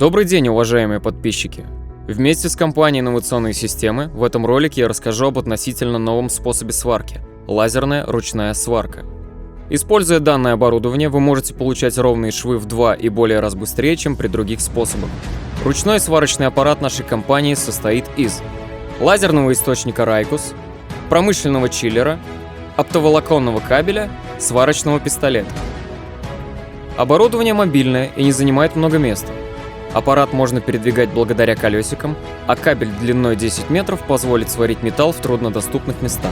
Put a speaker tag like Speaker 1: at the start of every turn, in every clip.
Speaker 1: Добрый день, уважаемые подписчики! Вместе с компанией «Инновационные системы» в этом ролике я расскажу об относительно новом способе сварки – лазерная ручная сварка. Используя данное оборудование, вы можете получать ровные швы в 2 и более раз быстрее, чем при других способах. Ручной сварочный аппарат нашей компании состоит из лазерного источника Raycus, промышленного чиллера, оптоволоконного кабеля, сварочного пистолета. Оборудование мобильное и не занимает много места. Аппарат можно передвигать благодаря колесикам, а кабель длиной 10 метров позволит сварить металл в труднодоступных местах.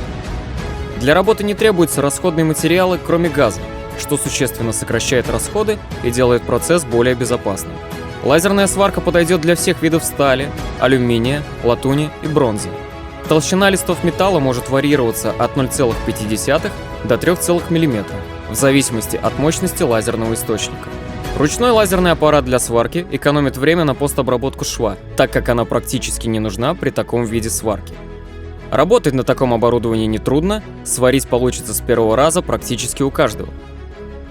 Speaker 1: Для работы не требуются расходные материалы, кроме газа, что существенно сокращает расходы и делает процесс более безопасным. Лазерная сварка подойдет для всех видов стали, алюминия, латуни и бронзы. Толщина листов металла может варьироваться от 0,5 до 3 мм, в зависимости от мощности лазерного источника. Ручной лазерный аппарат для сварки экономит время на постобработку шва, так как она практически не нужна при таком виде сварки. Работать на таком оборудовании нетрудно, сварить получится с первого раза практически у каждого.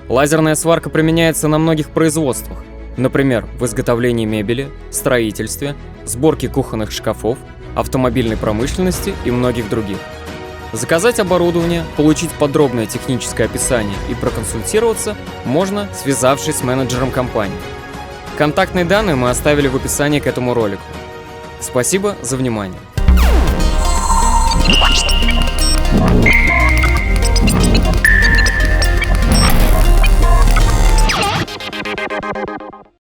Speaker 1: Лазерная сварка применяется на многих производствах, например, в изготовлении мебели, строительстве, сборке кухонных шкафов, автомобильной промышленности и многих других. Заказать оборудование, получить подробное техническое описание и проконсультироваться можно, связавшись с менеджером компании. Контактные данные мы оставили в описании к этому ролику. Спасибо за внимание.